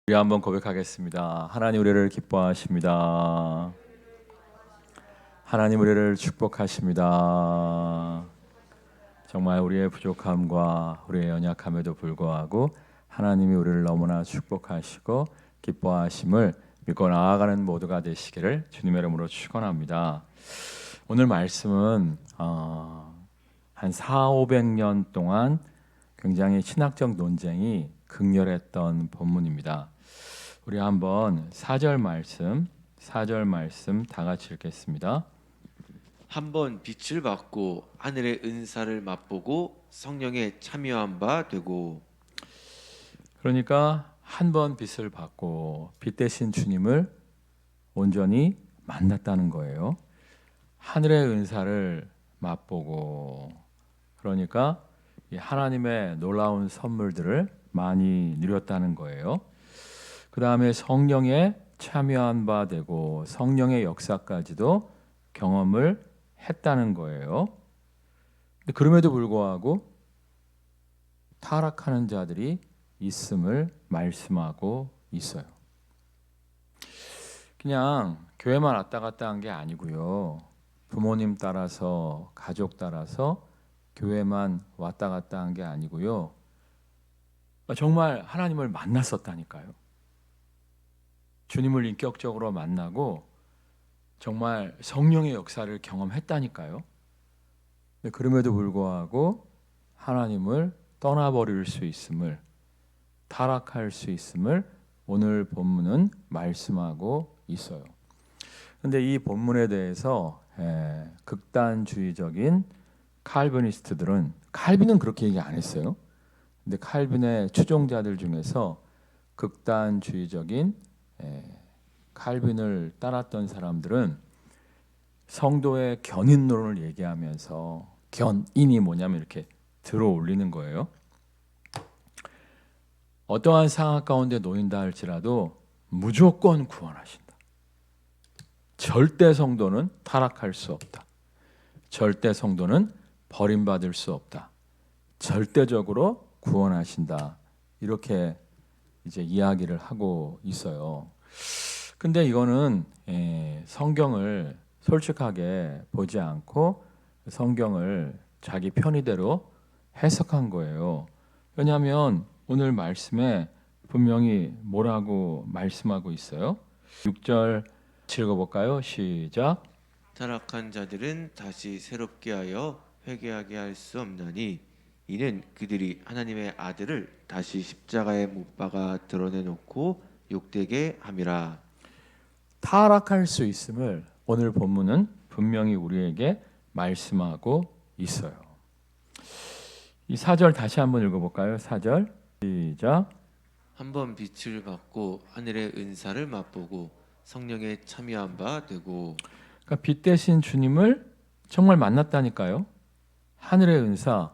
우리 한번 고백하겠습니다. 하나님 우리를 기뻐하십니다. 하나님 우리를 축복하십니다. 정말 우리의 부족함과 우리의 연약함에도 불구하고 하나님이 우리를 너무나 축복하시고 기뻐하심을 믿고 나아가는 모두가 되시기를 주님의 이름으로 축원합니다. 오늘 말씀은 한 400~500년 동안 굉장히 신학적 논쟁이 극렬했던 본문입니다. 우리 한번 4절 말씀 다 같이 읽겠습니다. 한번 빛을 받고 하늘의 은사를 맛보고 성령에 참여한 바 되고. 그러니까 한 번 빛을 받고 빛 대신 주님을 온전히 만났다는 거예요. 하늘의 은사를 맛보고, 그러니까 이 하나님의 놀라운 선물들을 많이 누렸다는 거예요. 그 다음에 성령에 참여한 바 되고 성령의 역사까지도 경험을 했다는 거예요. 그럼에도 불구하고 타락하는 자들이 있음을 말씀하고 있어요. 그냥 교회만 왔다 갔다 한 게 아니고요. 부모님 따라서, 가족 따라서 교회만 왔다 갔다 한 게 아니고요. 정말 하나님을 만났었다니까요. 주님을 인격적으로 만나고 정말 성령의 역사를 경험했다니까요. 그럼에도 불구하고 하나님을 떠나버릴 수 있음을, 타락할 수 있음을 오늘 본문은 말씀하고 있어요. 그런데 이 본문에 대해서 극단주의적인 칼비니스트들은, 칼빈은 그렇게 얘기 안 했어요. 근데 칼빈의 추종자들 중에서 극단주의적인 칼빈을 따랐던 사람들은 성도의 견인론을 얘기하면서, 견인이 뭐냐면 이렇게 들어 올리는 거예요. 어떠한 상황 가운데 놓인다 할지라도 무조건 구원하신다. 절대 성도는 타락할 수 없다. 절대 성도는 버림받을 수 없다. 절대적으로 구원하신다. 이렇게 이제 이야기를 하고 있어요. 근데 이거는 성경을 솔직하게 보지 않고 성경을 자기 편의대로 해석한 거예요. 왜냐하면 오늘 말씀에 분명히 뭐라고 말씀하고 있어요? 6절 읽어볼까요? 시작. 타락한 자들은 다시 새롭게 하여 회개하게 할 수 없나니 이는 그들이 하나님의 아들을 다시 십자가에 못 박아 드러내놓고 욕되게 함이라. 타락할 수 있음을 오늘 본문은 분명히 우리에게 말씀하고 있어요. 이 4절 다시 한번 읽어볼까요? 4절 시작. 한번 빛을 받고 하늘의 은사를 맛보고 성령에 참여한 바 되고. 그러니까 빛 대신 주님을 정말 만났다니까요. 하늘의 은사,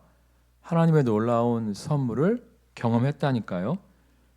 하나님의 놀라운 선물을 경험했다니까요.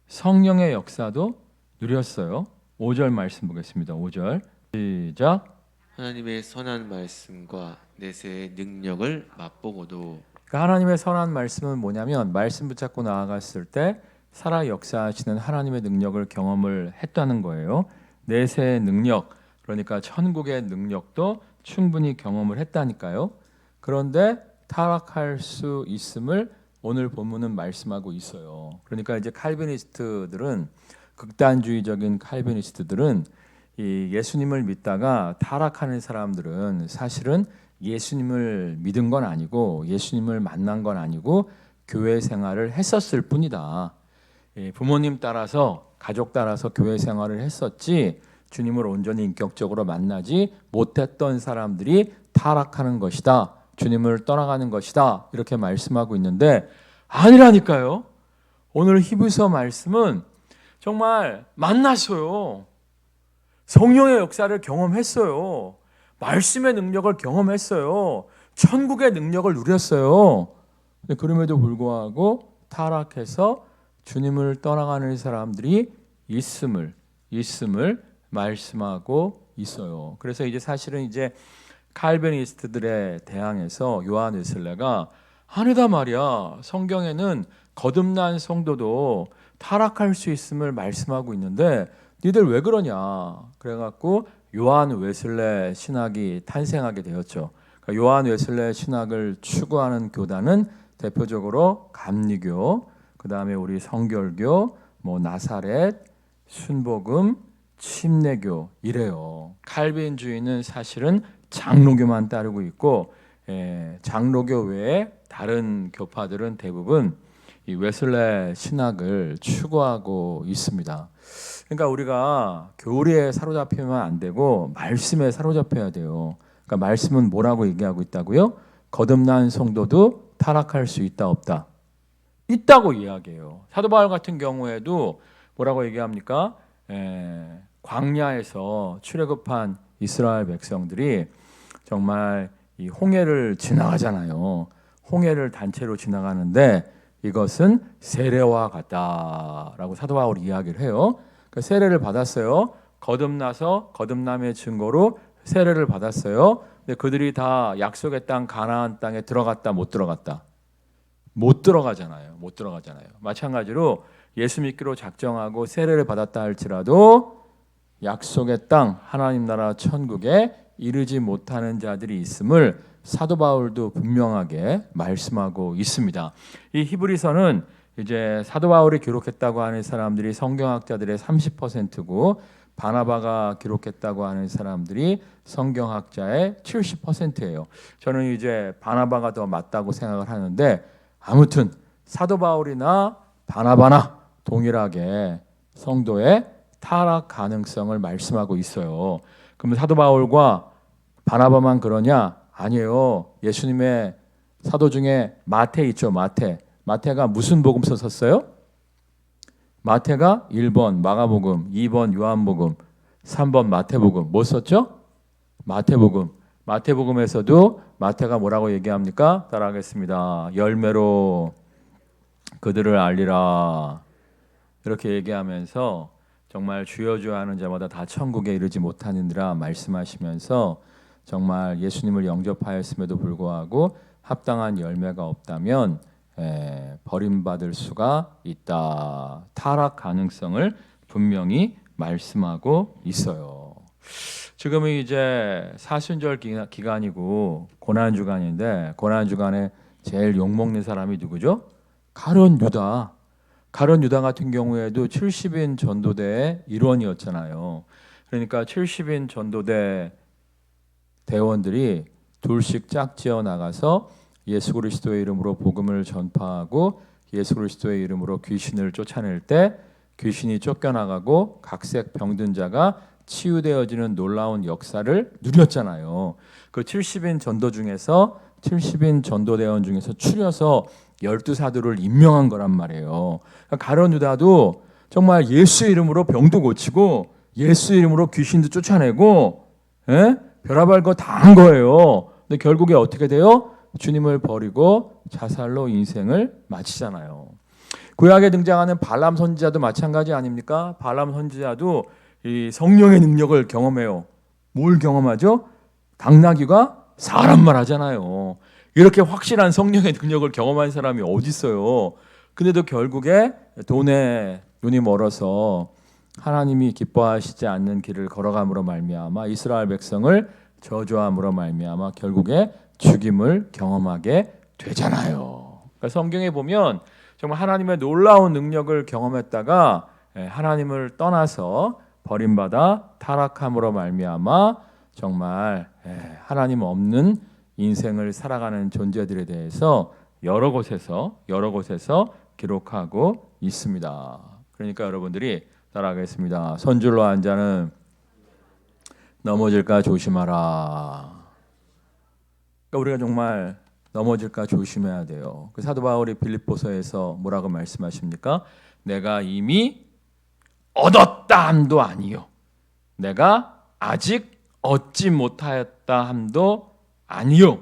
성령의 역사도 누렸어요. 5절 말씀 보겠습니다. 5절 시작. 하나님의 선한 말씀과 내세의 능력을 맛보고도. 그러니까 하나님의 선한 말씀은 뭐냐면, 말씀 붙잡고 나아갔을 때 살아 역사하시는 하나님의 능력을 경험을 했다는 거예요. 내세의 능력, 그러니까 천국의 능력도 충분히 경험을 했다니까요. 그런데 타락할 수 있음을 오늘 본문은 말씀하고 있어요. 그러니까 이제 칼비니스트들은, 극단주의적인 칼비니스트들은 이 예수님을 믿다가 타락하는 사람들은 사실은 예수님을 믿은 건 아니고, 예수님을 만난 건 아니고 교회 생활을 했었을 뿐이다. 부모님 따라서, 가족 따라서 교회 생활을 했었지 주님을 온전히 인격적으로 만나지 못했던 사람들이 타락하는 것이다. 주님을 떠나가는 것이다. 이렇게 말씀하고 있는데 아니라니까요. 오늘 히브리서 말씀은 정말 만났어요. 성령의 역사를 경험했어요. 말씀의 능력을 경험했어요. 천국의 능력을 누렸어요. 그럼에도 불구하고 타락해서 주님을 떠나가는 사람들이 있음을 말씀하고 있어요. 그래서 이제 사실은 이제 칼비니스트들에 대항해서 요한 웨슬레가 아니다 말이야. 성경에는 거듭난 성도도 타락할 수 있음을 말씀하고 있는데 니들 왜 그러냐? 그래갖고 요한 웨슬레 신학이 탄생하게 되었죠. 그러니까 요한 웨슬레 신학을 추구하는 교단은 대표적으로 감리교, 그 다음에 우리 성결교, 뭐 나사렛, 순복음, 침례교 이래요. 칼빈주의는 사실은 장로교만 따르고 있고, 장로교 외에 다른 교파들은 대부분 이 웨슬레 신학을 추구하고 있습니다. 그러니까 우리가 교리에 사로잡히면 안 되고 말씀에 사로잡혀야 돼요. 그러니까 말씀은 뭐라고 얘기하고 있다고요? 거듭난 성도도 타락할 수 있다 없다? 있다고 이야기해요. 사도 바울 같은 경우에도 뭐라고 얘기합니까? 광야에서 출애굽한 이스라엘 백성들이 정말 이 홍해를 지나가잖아요. 홍해를 단체로 지나가는데 이것은 세례와 같다라고 사도 바울이 이야기를 해요. 그러니까 세례를 받았어요. 거듭나서 거듭남의 증거로 세례를 받았어요. 근데 그들이 다 약속의 땅 가나안 땅에 들어갔다 못 들어갔다? 못 들어가잖아요. 못 들어가잖아요. 마찬가지로 예수 믿기로 작정하고 세례를 받았다 할지라도 약속의 땅 하나님 나라 천국에 이르지 못하는 자들이 있음을 사도 바울도 분명하게 말씀하고 있습니다. 이 히브리서는 이제 사도 바울이 기록했다고 하는 사람들이 성경학자들의 30%고 바나바가 기록했다고 하는 사람들이 성경학자의 70%예요. 저는 이제 바나바가 더 맞다고 생각을 하는데 아무튼 사도 바울이나 바나바나 동일하게 성도의 타락 가능성을 말씀하고 있어요. 그럼 사도 바울과 바나바만 그러냐? 아니에요. 예수님의 사도 중에 마태 있죠. 마태가 무슨 복음서 썼어요? 마태가 1번 마가복음, 2번 요한복음, 3번 마태복음. 뭐 썼죠? 마태복음. 마태복음에서도 마태가 뭐라고 얘기합니까? 따라하겠습니다. 열매로 그들을 알리라. 이렇게 얘기하면서 정말 주여 주여 하는 자마다 다 천국에 이르지 못하느니라 말씀하시면서 정말 예수님을 영접하였음에도 불구하고 합당한 열매가 없다면 버림받을 수가 있다. 타락 가능성을 분명히 말씀하고 있어요. 지금은 이제 사순절 기간이고 고난 주간인데 고난 주간에 제일 욕먹는 사람이 누구죠? 가룟 유다. 가룟 유다 같은 경우에도 70인 전도대의 일원이었잖아요. 그러니까 70인 전도대 대원들이 둘씩 짝지어 나가서 예수 그리스도의 이름으로 복음을 전파하고 예수 그리스도의 이름으로 귀신을 쫓아낼 때 귀신이 쫓겨나가고 각색 병든 자가 치유되어지는 놀라운 역사를 누렸잖아요. 그 70인 전도 중에서 70인 전도대원 중에서 추려서 12사도를 임명한 거란 말이에요. 그러니까 가룟 유다도 정말 예수 이름으로 병도 고치고 예수 이름으로 귀신도 쫓아내고 별의별 거 다 한 거예요. 근데 결국에 어떻게 돼요? 주님을 버리고 자살로 인생을 마치잖아요. 구약에 등장하는 발람 선지자도 마찬가지 아닙니까? 발람 선지자도 이 성령의 능력을 경험해요. 뭘 경험하죠? 당나귀가 사람 말 하잖아요. 이렇게 확실한 성령의 능력을 경험한 사람이 어디 있어요? 근데도 결국에 돈에 눈이 멀어서 하나님이 기뻐하시지 않는 길을 걸어감으로 말미암아 이스라엘 백성을 저주함으로 말미암아 결국에 죽임을 경험하게 되잖아요. 그러니까 성경에 보면 정말 하나님의 놀라운 능력을 경험했다가 하나님을 떠나서 버림받아 타락함으로 말미암아 정말 하나님 없는 인생을 살아가는 존재들에 대해서 여러 곳에서 기록하고 있습니다. 그러니까 여러분들이 따라하겠습니다. 선줄로 앉아는 넘어질까 조심하라. 그러니까 우리가 정말 넘어질까 조심해야 돼요. 그 사도 바울이 빌립보서에서 뭐라고 말씀하십니까? 내가 이미 얻었다 함도 아니요. 내가 아직 얻지 못하였다 함도 아니요.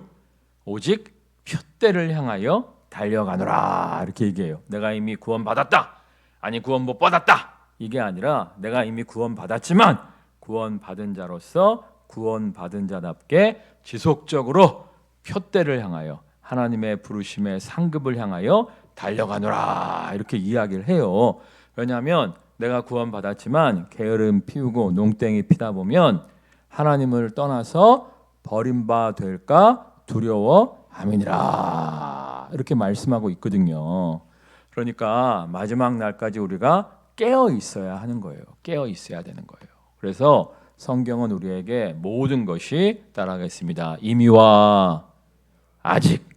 오직 표대를 향하여 달려가노라. 이렇게 얘기해요. 내가 이미 구원받았다. 아니 구원 못 받았다. 이게 아니라 내가 이미 구원받았지만 구원받은 자로서 구원받은 자답게 지속적으로 표대를 향하여 하나님의 부르심의 상급을 향하여 달려가노라. 이렇게 이야기를 해요. 왜냐하면 내가 구원받았지만 게으름 피우고 농땡이 피다 보면 하나님을 떠나서 버림바 될까 두려워함이니라 이렇게 말씀하고 있거든요. 그러니까 마지막 날까지 우리가 깨어 있어야 하는 거예요. 깨어 있어야 되는 거예요. 그래서 성경은 우리에게 모든 것이 따라가겠습니다. 이미와 아직.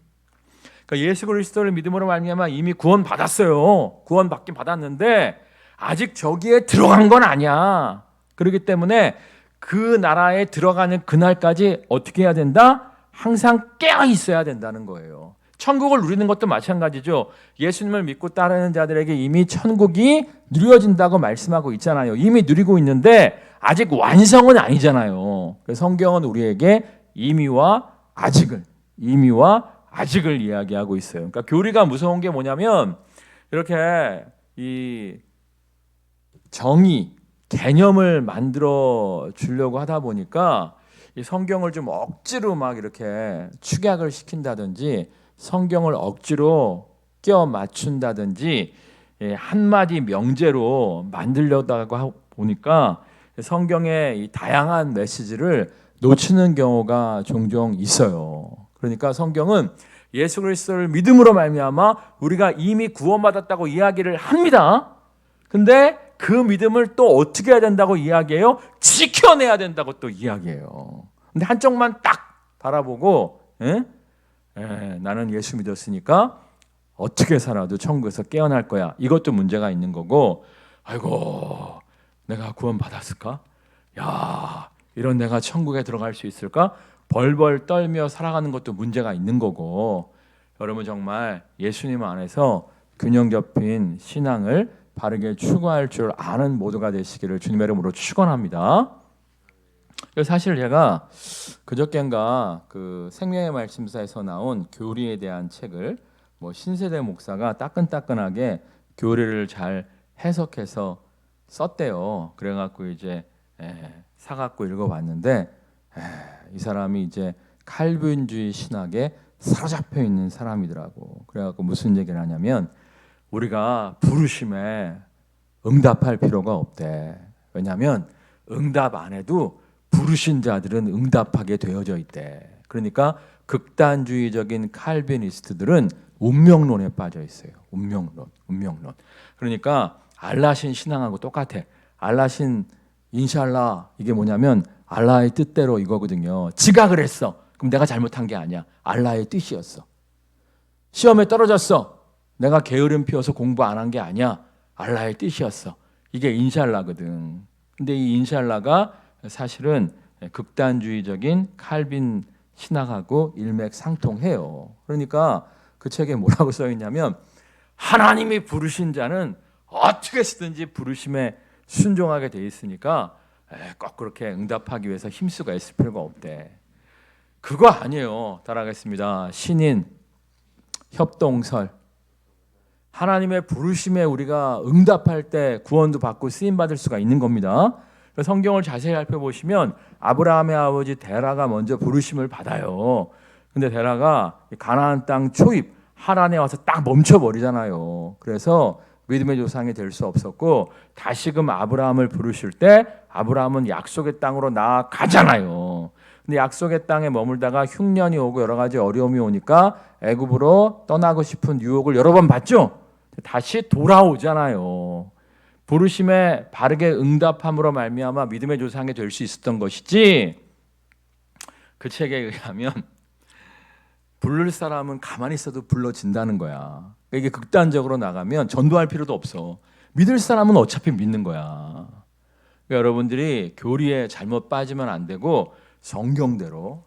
그러니까 예수 그리스도를 믿음으로 말미암아 이미 구원 받았어요. 구원 받긴 받았는데 아직 저기에 들어간 건 아니야. 그렇기 때문에 그 나라에 들어가는 그날까지 어떻게 해야 된다? 항상 깨어 있어야 된다는 거예요. 천국을 누리는 것도 마찬가지죠. 예수님을 믿고 따르는 자들에게 이미 천국이 누려진다고 말씀하고 있잖아요. 이미 누리고 있는데 아직 완성은 아니잖아요. 그래서 성경은 우리에게 이미와 아직을 이야기하고 있어요. 그러니까 교리가 무서운 게 뭐냐면 이렇게 이 정의, 개념을 만들어 주려고 하다 보니까 이 성경을 좀 억지로 막 이렇게 축약을 시킨다든지 성경을 억지로 껴 맞춘다든지 한마디 명제로 만들려다가 보니까 성경의 이 다양한 메시지를 놓치는 경우가 종종 있어요. 그러니까 성경은 예수 그리스도를 믿음으로 말미암아 우리가 이미 구원받았다고 이야기를 합니다. 근데 그 믿음을 또 어떻게 해야 된다고 이야기해요? 지켜내야 된다고 또 이야기해요. 근데 한쪽만 딱 바라보고 나는 예수 믿었으니까 어떻게 살아도 천국에서 깨어날 거야. 이것도 문제가 있는 거고 아이고 내가 구원 받았을까? 야 이런 내가 천국에 들어갈 수 있을까? 벌벌 떨며 살아가는 것도 문제가 있는 거고 여러분 정말 예수님 안에서 균형 잡힌 신앙을 바르게 추구할 줄 아는 모두가 되시기를 주님의 이름으로 축원합니다. 사실 제가 그저께인가 그 생명의 말씀사에서 나온 교리에 대한 책을 신세대 목사가 따끈따끈하게 교리를 잘 해석해서 썼대요. 그래갖고 이제 사갖고 읽어봤는데 이 사람이 이제 칼빈주의 신학에 사로잡혀 있는 사람이더라고. 그래갖고 무슨 얘기를 하냐면 우리가 부르심에 응답할 필요가 없대. 왜냐하면 응답 안 해도 부르신 자들은 응답하게 되어져 있대. 그러니까 극단주의적인 칼빈니스트들은 운명론에 빠져 있어요. 운명론. 그러니까 알라신 신앙하고 똑같아. 알라신 인샬라 이게 뭐냐면 알라의 뜻대로 이거거든요. 지가 그랬어. 그럼 내가 잘못한 게 아니야. 알라의 뜻이었어. 시험에 떨어졌어. 내가 게으름 피워서 공부 안 한 게 아니야. 알라의 뜻이었어. 이게 인샬라거든. 근데 이 인샬라가 사실은 극단주의적인 칼빈 신학하고 일맥상통해요. 그러니까 그 책에 뭐라고 써 있냐면 하나님이 부르신 자는 어떻게 쓰든지 부르심에 순종하게 돼 있으니까 꼭 그렇게 응답하기 위해서 힘쓰고 애쓸 필요가 없대. 그거 아니에요. 따라하겠습니다. 신인, 협동설. 하나님의 부르심에 우리가 응답할 때 구원도 받고 쓰임받을 수가 있는 겁니다. 성경을 자세히 살펴보시면 아브라함의 아버지 데라가 먼저 부르심을 받아요. 근데 데라가 가나안 땅 초입 하란에 와서 딱 멈춰버리잖아요. 그래서 믿음의 조상이 될 수 없었고 다시금 아브라함을 부르실 때 아브라함은 약속의 땅으로 나아가잖아요. 근데 약속의 땅에 머물다가 흉년이 오고 여러 가지 어려움이 오니까 애굽으로 떠나고 싶은 유혹을 여러 번 받죠. 다시 돌아오잖아요. 부르심에 바르게 응답함으로 말미암아 믿음의 조상이 될 수 있었던 것이지. 그 책에 의하면 부를 사람은 가만히 있어도 불러진다는 거야. 이게 극단적으로 나가면 전도할 필요도 없어. 믿을 사람은 어차피 믿는 거야. 그러니까 여러분들이 교리에 잘못 빠지면 안 되고 성경대로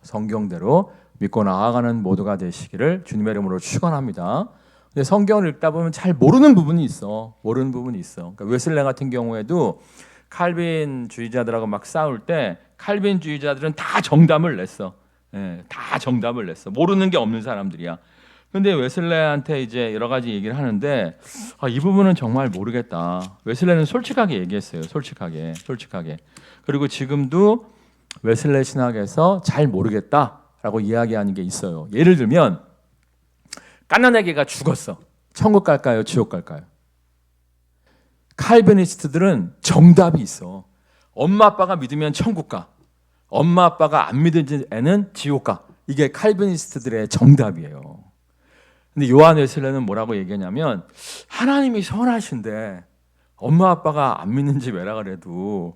믿고 나아가는 모두가 되시기를 주님의 이름으로 축원합니다. 근데 성경을 읽다 보면 잘 모르는 부분이 있어. 그러니까 웨슬레 같은 경우에도 칼빈주의자들하고 막 싸울 때 칼빈주의자들은 다 정답을 냈어. 다 정답을 냈어. 모르는 게 없는 사람들이야. 근데 웨슬레한테 이제 여러 가지 얘기를 하는데 이 부분은 정말 모르겠다. 웨슬레는 솔직하게 얘기했어요. 솔직하게. 그리고 지금도 웨슬레 신학에서 잘 모르겠다라고 이야기하는 게 있어요. 예를 들면 갓난아기가 죽었어. 천국 갈까요? 지옥 갈까요? 칼비니스트들은 정답이 있어. 엄마 아빠가 믿으면 천국 가. 엄마 아빠가 안 믿은 애는 지옥 가. 이게 칼비니스트들의 정답이에요. 근데 요한 웨슬레는 뭐라고 얘기하냐면 하나님이 선하신데 엄마 아빠가 안 믿는 집 애라 그래도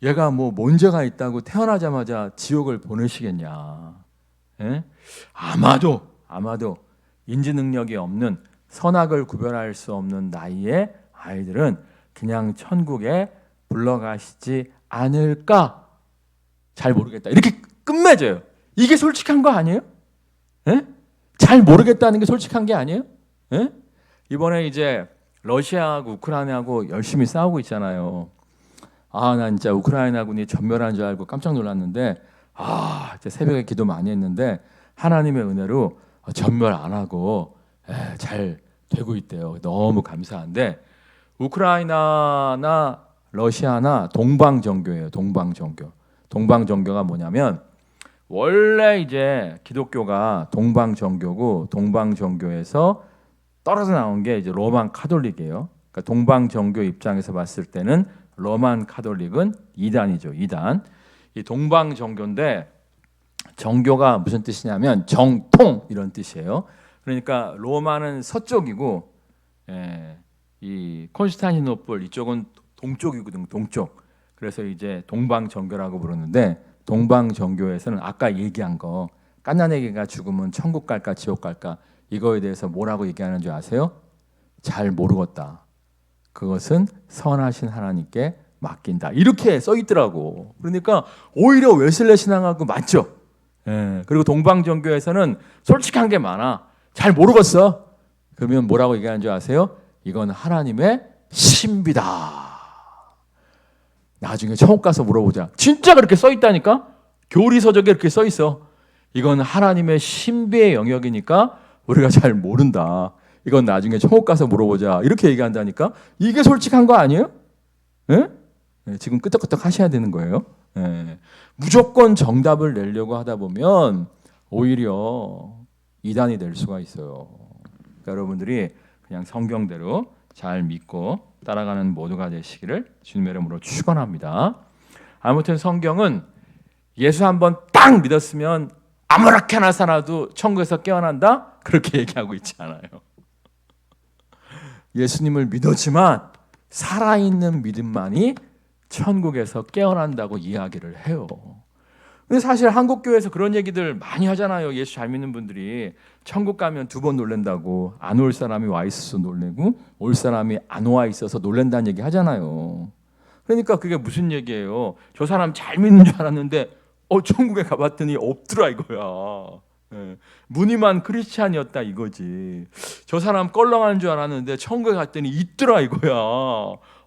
얘가 뭐 문제가 있다고 태어나자마자 지옥을 보내시겠냐. 아마도 인지 능력이 없는 선악을 구별할 수 없는 나이의 아이들은 그냥 천국에 불러가시지 않을까? 잘 모르겠다. 이렇게 끝맺어요. 이게 솔직한 거 아니에요? 잘 모르겠다는 게 솔직한 게 아니에요? 이번에 이제 러시아하고 우크라이나하고 열심히 싸우고 있잖아요. 난 진짜 우크라이나군이 전멸한 줄 알고 깜짝 놀랐는데 진짜 새벽에 기도 많이 했는데 하나님의 은혜로 전멸 안 하고 잘 되고 있대요. 너무 감사한데 우크라이나나 러시아나 동방정교예요. 동방정교가 뭐냐면 원래 이제 기독교가 동방정교고 동방정교에서 떨어져 나온 게 이제 로만 카톨릭이에요. 그러니까 동방정교 입장에서 봤을 때는 로만 카톨릭은 이단이죠. 이단. 이 동방정교인데 정교가 무슨 뜻이냐면 정통 이런 뜻이에요. 그러니까 로마는 서쪽이고 이 콘스탄티노플 이쪽은 동쪽이거든. 동쪽. 그래서 이제 동방정교라고 부르는데 동방정교에서는 아까 얘기한 거 깐난애기가 죽으면 천국 갈까 지옥 갈까 이거에 대해서 뭐라고 얘기하는 줄 아세요? 잘 모르겠다. 그것은 선하신 하나님께 맡긴다. 이렇게 써 있더라고. 그러니까 오히려 웨슬레 신앙하고 맞죠. 그리고 동방정교에서는 솔직한 게 많아. 잘 모르겠어. 그러면 뭐라고 얘기하는 줄 아세요? 이건 하나님의 신비다. 나중에 천국 가서 물어보자. 진짜 그렇게 써 있다니까? 교리서적에 이렇게 써 있어. 이건 하나님의 신비의 영역이니까 우리가 잘 모른다. 이건 나중에 천국 가서 물어보자. 이렇게 얘기한다니까? 이게 솔직한 거 아니에요? 지금 끄떡끄떡 하셔야 되는 거예요. 무조건 정답을 내려고 하다 보면 오히려 이단이 될 수가 있어요. 그러니까 여러분들이 그냥 성경대로 잘 믿고 따라가는 모두가 되시기를 주님의 이름으로 축원합니다. 아무튼 성경은 예수 한번 딱 믿었으면 아무렇게나 살아도 천국에서 깨어난다? 그렇게 얘기하고 있지 않아요. 예수님을 믿었지만 살아있는 믿음만이 천국에서 깨어난다고 이야기를 해요. 근데 사실 한국교회에서 그런 얘기들 많이 하잖아요. 예수 잘 믿는 분들이 천국 가면 2번 놀란다고. 안 올 사람이 와 있어서 놀래고 올 사람이 안 와 있어서 놀란다는 얘기 하잖아요. 그러니까 그게 무슨 얘기예요? 저 사람 잘 믿는 줄 알았는데 천국에 가봤더니 없더라 이거야. 무늬만 크리스찬이었다 이거지. 저 사람 껄렁한 줄 알았는데 천국에 갔더니 있더라 이거야.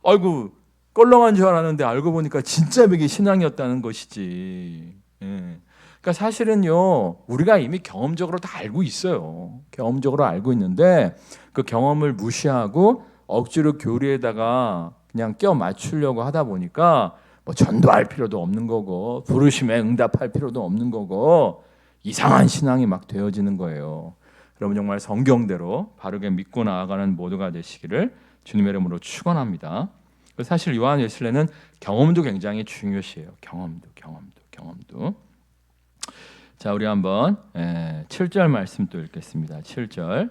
아이고 껄렁한 줄 알았는데 알고 보니까 진짜 그게 신앙이었다는 것이지. 그러니까 사실은요 우리가 이미 경험적으로 다 알고 있어요. 경험적으로 알고 있는데 그 경험을 무시하고 억지로 교리에다가 그냥 껴 맞추려고 하다 보니까 뭐 전도할 필요도 없는 거고 부르심에 응답할 필요도 없는 거고 이상한 신앙이 막 되어지는 거예요. 여러분 정말 성경대로 바르게 믿고 나아가는 모두가 되시기를 주님의 이름으로 축원합니다. 사실 요한 웨슬레는 경험도 굉장히 중요시해요. 경험도. 자, 우리 한번 7절 말씀 또 읽겠습니다. 7절.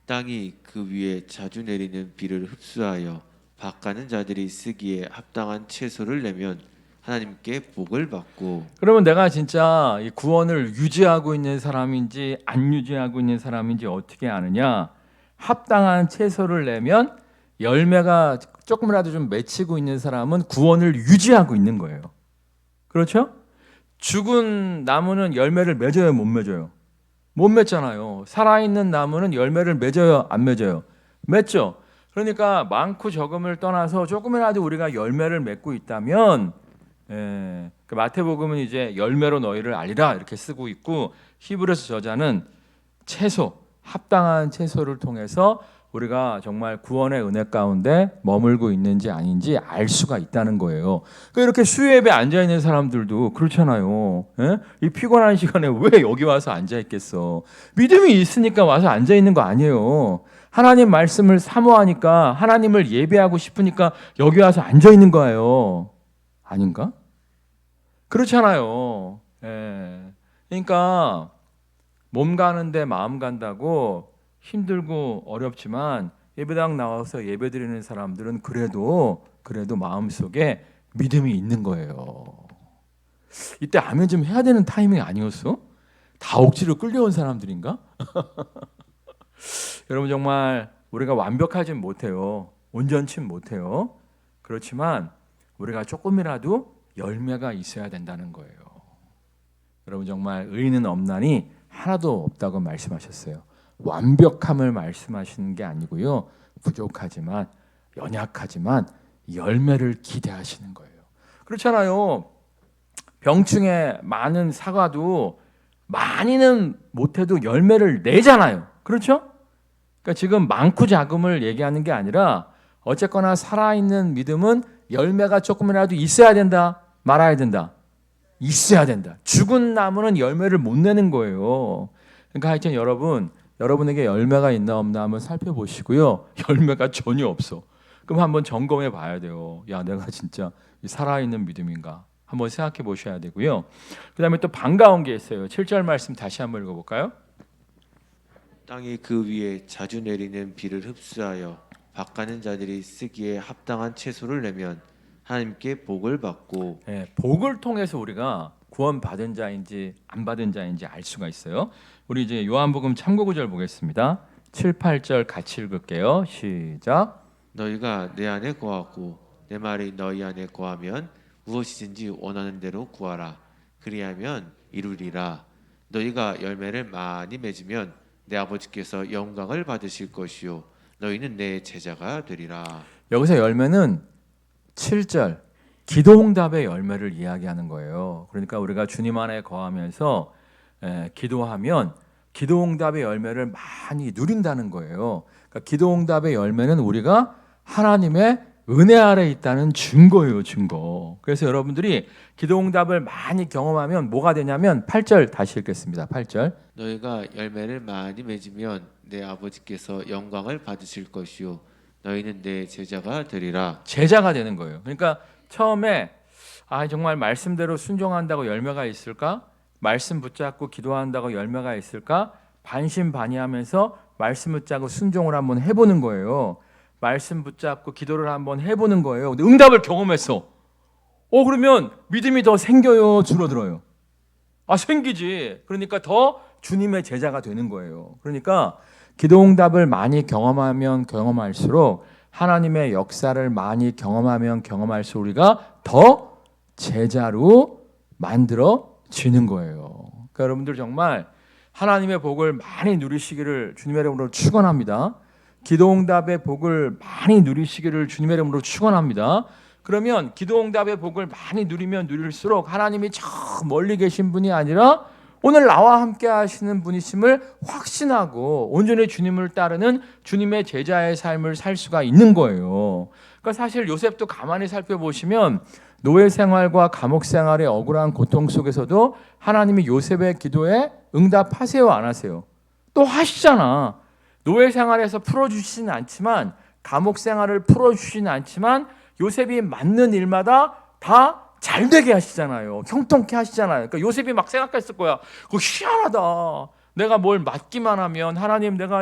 땅이 그 위에 자주 내리는 비를 흡수하여 밭가는 자들이 쓰기에 합당한 채소를 내면 하나님께 복을 받고. 그러면 내가 진짜 이 구원을 유지하고 있는 사람인지 안 유지하고 있는 사람인지 어떻게 아느냐? 합당한 채소를 내면 열매가 조금이라도 좀 맺히고 있는 사람은 구원을 유지하고 있는 거예요. 그렇죠? 죽은 나무는 열매를 맺어요, 못 맺어요? 못 맺잖아요. 살아있는 나무는 열매를 맺어요, 안 맺어요? 맺죠. 그러니까 많고 적음을 떠나서 조금이라도 우리가 열매를 맺고 있다면 그 마태복음은 이제 열매로 너희를 알리라 이렇게 쓰고 있고 히브리서 저자는 채소, 합당한 채소를 통해서 우리가 정말 구원의 은혜 가운데 머물고 있는지 아닌지 알 수가 있다는 거예요. 그러니까 이렇게 수요예배 앉아 있는 사람들도 그렇잖아요. 이 피곤한 시간에 왜 여기 와서 앉아 있겠어? 믿음이 있으니까 와서 앉아 있는 거 아니에요. 하나님 말씀을 사모하니까 하나님을 예배하고 싶으니까 여기 와서 앉아 있는 거예요. 아닌가? 그렇잖아요. 예. 그러니까 몸 가는데 마음 간다고 힘들고 어렵지만 예배당 나와서 예배드리는 사람들은 그래도 마음속에 믿음이 있는 거예요. 이때 아멘 좀 해야 되는 타이밍 아니었어? 다 억지로 끌려온 사람들인가? 여러분 정말 우리가 완벽하진 못해요. 온전치 못해요. 그렇지만 우리가 조금이라도 열매가 있어야 된다는 거예요. 여러분 정말 의인은 없나니 하나도 없다고 말씀하셨어요. 완벽함을 말씀하시는 게 아니고요. 부족하지만 연약하지만 열매를 기대하시는 거예요. 그렇잖아요. 병충해 많은 사과도 많이는 못해도 열매를 내잖아요. 그렇죠? 그러니까 지금 많고 작음을 얘기하는 게 아니라 어쨌거나 살아있는 믿음은 열매가 조금이라도 있어야 된다, 말아야 된다. 있어야 된다. 죽은 나무는 열매를 못 내는 거예요. 그러니까 하여튼 여러분에게 열매가 있나 없나 한번 살펴보시고요. 열매가 전혀 없어. 그럼 한번 점검해 봐야 돼요. 야, 내가 진짜 살아있는 믿음인가? 한번 생각해 보셔야 되고요. 그 다음에 또 반가운 게 있어요. 7절 말씀 다시 한번 읽어볼까요? 땅이 그 위에 자주 내리는 비를 흡수하여 밭가는 자들이 쓰기에 합당한 채소를 내면 하나님께 복을 받고. 네, 복을 통해서 우리가 구원 받은 자인지 안 받은 자인지 알 수가 있어요. 우리 이제 요한복음 참고 구절 보겠습니다. 7, 8절 같이 읽을게요. 시작. 너희가 내 안에 거하고 내 말이 너희 안에 거하면 무엇이든지 원하는 대로 구하라. 그리하면 이루리라. 너희가 열매를 많이 맺으면 내 아버지께서 영광을 받으실 것이요 너희는 내 제자가 되리라. 여기서 열매는 7절 기도응답의 열매를 이야기하는 거예요. 그러니까 우리가 주님 안에 거하면서 기도하면 기도응답의 열매를 많이 누린다는 거예요. 그러니까 기도응답의 열매는 우리가 하나님의 은혜 아래 있다는 증거예요, 증거. 그래서 여러분들이 기도응답을 많이 경험하면 뭐가 되냐면 8절 다시 읽겠습니다. 8절. 너희가 열매를 많이 맺으면 내 아버지께서 영광을 받으실 것이요 너희는 내 제자가 되리라. 제자가 되는 거예요. 그러니까 처음에 정말 말씀대로 순종한다고 열매가 있을까? 말씀 붙잡고 기도한다고 열매가 있을까? 반신반의하면서 말씀 붙잡고 순종을 한번 해보는 거예요. 말씀 붙잡고 기도를 한번 해보는 거예요. 근데 응답을 경험했어. 그러면 믿음이 더 생겨요, 줄어들어요? 생기지. 그러니까 더 주님의 제자가 되는 거예요. 그러니까 기도응답을 많이 경험하면 경험할수록 하나님의 역사를 많이 경험하면 경험할수록 우리가 더 제자로 만들어지는 거예요. 그러니까 여러분들 정말 하나님의 복을 많이 누리시기를 주님의 이름으로 축원합니다. 기도응답의 복을 많이 누리시기를 주님의 이름으로 축원합니다. 그러면 기도응답의 복을 많이 누리면 누릴수록 하나님이 저 멀리 계신 분이 아니라 오늘 나와 함께 하시는 분이심을 확신하고 온전히 주님을 따르는 주님의 제자의 삶을 살 수가 있는 거예요. 그러니까 사실 요셉도 가만히 살펴보시면 노예 생활과 감옥 생활의 억울한 고통 속에서도 하나님이 요셉의 기도에 응답하세요, 안 하세요? 또 하시잖아. 노예 생활에서 풀어주시진 않지만, 감옥 생활을 풀어주시진 않지만 요셉이 맡는 일마다 다 잘 되게 하시잖아요. 형통케 하시잖아요. 그러니까 요셉이 막 생각했을 거야. 그거 희한하다. 내가 뭘 맡기만 하면 하나님 내가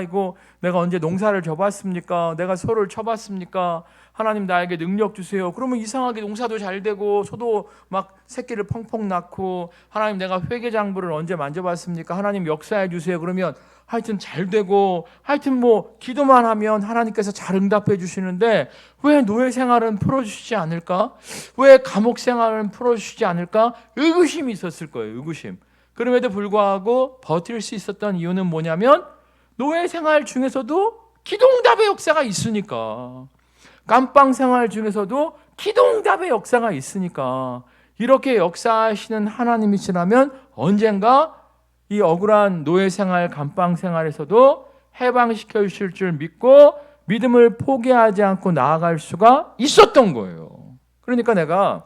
언제 농사를 져봤습니까? 내가 소를 쳐봤습니까? 하나님 나에게 능력 주세요. 그러면 이상하게 농사도 잘 되고 소도 막 새끼를 펑펑 낳고 하나님 내가 회계장부를 언제 만져봤습니까? 하나님 역사해 주세요. 그러면 하여튼 잘 되고 하여튼 뭐 기도만 하면 하나님께서 잘 응답해 주시는데 왜 노예 생활은 풀어주시지 않을까? 왜 감옥 생활은 풀어주시지 않을까? 의구심이 있었을 거예요. 의구심. 그럼에도 불구하고 버틸 수 있었던 이유는 뭐냐면 노예 생활 중에서도 기도응답의 역사가 있으니까, 깜빵 생활 중에서도 기도응답의 역사가 있으니까, 이렇게 역사하시는 하나님이시라면 언젠가 이 억울한 노예 생활, 감방 생활에서도 해방시켜 주실 줄 믿고 믿음을 포기하지 않고 나아갈 수가 있었던 거예요. 그러니까 내가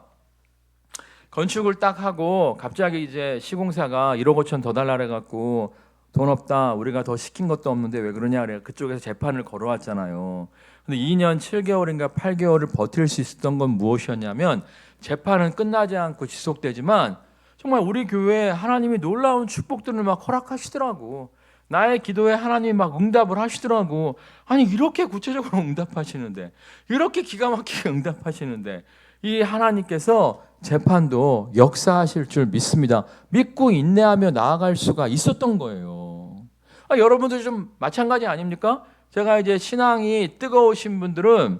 건축을 딱 하고 갑자기 이제 시공사가 1억 5천 더 달라 그래갖고 돈 없다. 우리가 더 시킨 것도 없는데 왜 그러냐. 그래 그쪽에서 재판을 걸어왔잖아요. 근데 2년 7개월인가 8개월을 버틸 수 있었던 건 무엇이었냐면 재판은 끝나지 않고 지속되지만 정말 우리 교회에 하나님이 놀라운 축복들을 막 허락하시더라고. 나의 기도에 하나님이 막 응답을 하시더라고. 아니 이렇게 구체적으로 응답하시는데, 이렇게 기가 막히게 응답하시는데 이 하나님께서 재판도 역사하실 줄 믿습니다. 믿고 인내하며 나아갈 수가 있었던 거예요. 여러분들 좀 마찬가지 아닙니까? 제가 이제 신앙이 뜨거우신 분들은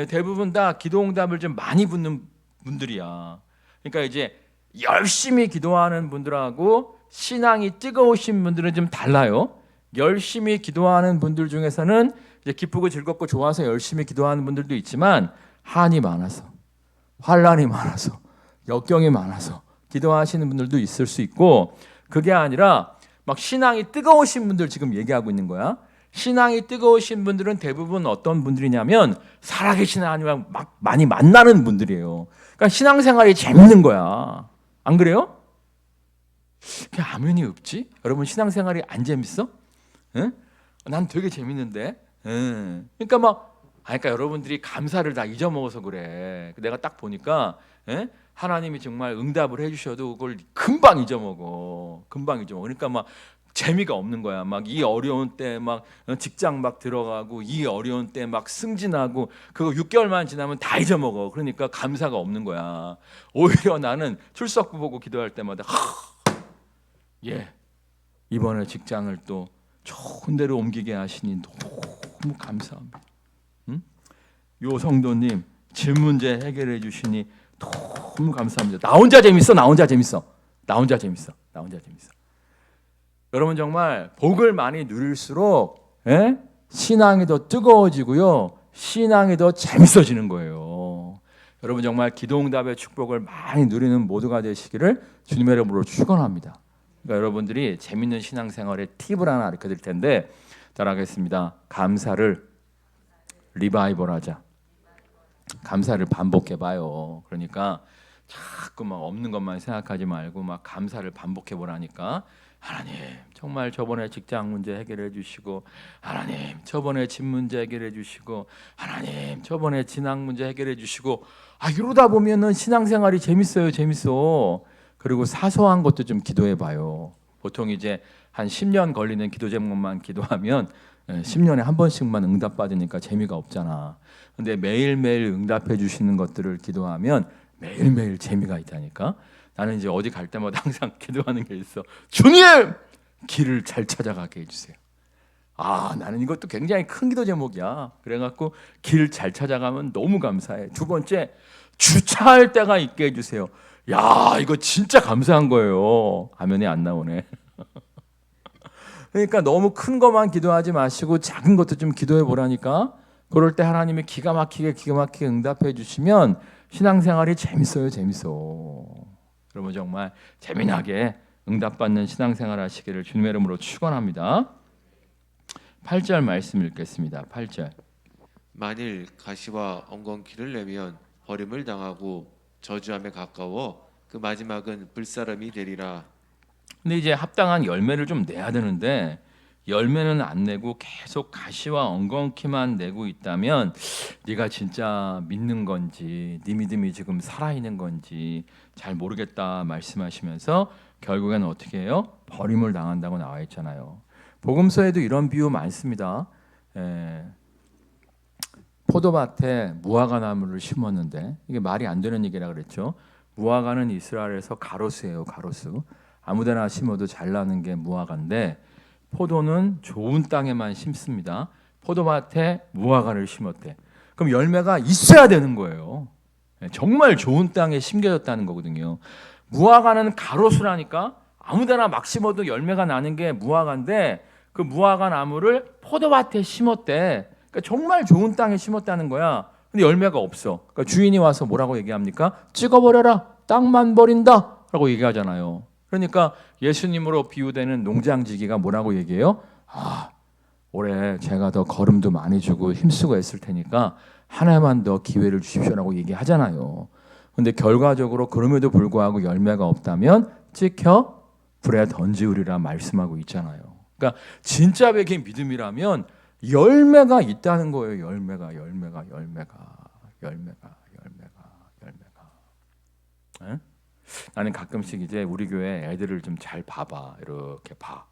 대부분 다 기도응답을 좀 많이 붙는 분들이야. 그러니까 이제 열심히 기도하는 분들하고 신앙이 뜨거우신 분들은 좀 달라요. 열심히 기도하는 분들 중에서는 이제 기쁘고 즐겁고 좋아서 열심히 기도하는 분들도 있지만 한이 많아서, 환난이 많아서, 역경이 많아서 기도하시는 분들도 있을 수 있고, 그게 아니라 막 신앙이 뜨거우신 분들 지금 얘기하고 있는 거야. 신앙이 뜨거우신 분들은 대부분 어떤 분들이냐면 살아계신 하나님과 막 많이 만나는 분들이에요. 그러니까 신앙생활이 재밌는 거야. 안 그래요? 그냥 아멘이 없지? 여러분 신앙생활이 안 재밌어? 응? 난 되게 재밌는데. 응. 그러니까 그러니까 여러분들이 감사를 다 잊어먹어서 그래. 내가 딱 보니까 하나님이 정말 응답을 해주셔도 그걸 금방 잊어먹어. 금방 잊어먹어. 그러니까 재미가 없는 거야. 막 이 어려운 때 막 직장 막 들어가고 이 어려운 때 막 승진하고 그거 6개월만 지나면 다 잊어먹어. 그러니까 감사가 없는 거야. 오히려 나는 출석부 보고 기도할 때마다 이번에 직장을 또 좋은 데로 옮기게 하시니 너무 감사합니다. 요 성도님 질 문제 해결해 주시니 너무 감사합니다. 나 혼자 재밌어. 나 혼자 재밌어. 나 혼자 재밌어. 나 혼자 재밌어. 여러분 정말 복을 많이 누릴수록 신앙이 더 뜨거워지고요. 신앙이 더 재밌어지는 거예요. 여러분 정말 기도응답의 축복을 많이 누리는 모두가 되시기를 주님의 이름으로 축원합니다. 그러니까 여러분들이 재밌는 신앙생활의 팁을 하나 알려드릴 텐데 따라하겠습니다. 감사를 리바이벌하자. 감사를 반복해봐요. 그러니까 자꾸 없는 것만 생각하지 말고 감사를 반복해보라니까. 하나님 정말 저번에 직장 문제 해결해 주시고, 하나님 저번에 집 문제 해결해 주시고, 하나님 저번에 진학 문제 해결해 주시고, 이러다 보면은 신앙생활이 재밌어요. 재밌어. 그리고 사소한 것도 좀 기도해봐요. 보통 이제 한 10년 걸리는 기도 제목만 기도하면 10년에 한 번씩만 응답받으니까 재미가 없잖아. 근데 매일매일 응답해 주시는 것들을 기도하면 매일매일 재미가 있다니까. 나는 이제 어디 갈 때마다 항상 기도하는 게 있어. 주님! 길을 잘 찾아가게 해주세요. 나는 이것도 굉장히 큰 기도 제목이야. 그래갖고 길 잘 찾아가면 너무 감사해. 두 번째, 주차할 때가 있게 해주세요. 야, 이거 진짜 감사한 거예요. 아멘이 안 나오네. 그러니까 너무 큰 것만 기도하지 마시고 작은 것도 좀 기도해 보라니까. 그럴 때 하나님이 기가 막히게 응답해 주시면 신앙생활이 재밌어요. 재밌어. 여러분 정말 재미나게 응답받는 신앙생활 하시기를 주님의 이름으로 축원합니다. 8절 말씀 읽겠습니다. 8절. 만일 가시와 엉겅퀴를 내면 버림을 당하고 저주함에 가까워 그 마지막은 불사름이 되리라. 근데 이제 합당한 열매를 좀 내야 되는데 열매는 안 내고 계속 가시와 엉겅퀴만 내고 있다면 네가 진짜 믿는 건지 네 믿음이 지금 살아있는 건지 잘 모르겠다 말씀하시면서 결국에는 어떻게 해요? 버림을 당한다고 나와 있잖아요. 복음서에도 이런 비유 많습니다. 포도밭에 무화과 나무를 심었는데 이게 말이 안 되는 얘기라 그랬죠. 무화과는 이스라엘에서 가로수예요. 가로수. 아무데나 심어도 잘 나는 게 무화과인데 포도는 좋은 땅에만 심습니다. 포도밭에 무화과를 심었대. 그럼 열매가 있어야 되는 거예요. 정말 좋은 땅에 심겨졌다는 거거든요. 무화과는 가로수라니까 아무데나 막 심어도 열매가 나는 게 무화과인데 그 무화과 나무를 포도밭에 심었대. 그러니까 정말 좋은 땅에 심었다는 거야. 근데 열매가 없어. 그러니까 주인이 와서 뭐라고 얘기합니까? 찍어버려라. 땅만 버린다. 라고 얘기하잖아요. 그러니까 예수님으로 비유되는 농장지기가 뭐라고 얘기해요? 올해 제가 더 거름도 많이 주고 힘쓰고 했을 테니까 하나만 더 기회를 주십시오라고 얘기하잖아요. 근데 결과적으로 그럼에도 불구하고 열매가 없다면 찍혀 불에 던지우리라 말씀하고 있잖아요. 그러니까 진짜 백인 믿음이라면 열매가 있다는 거예요. 열매가. 에? 나는 가끔씩 이제 우리 교회 애들을 좀 잘 봐봐. 이렇게 봐.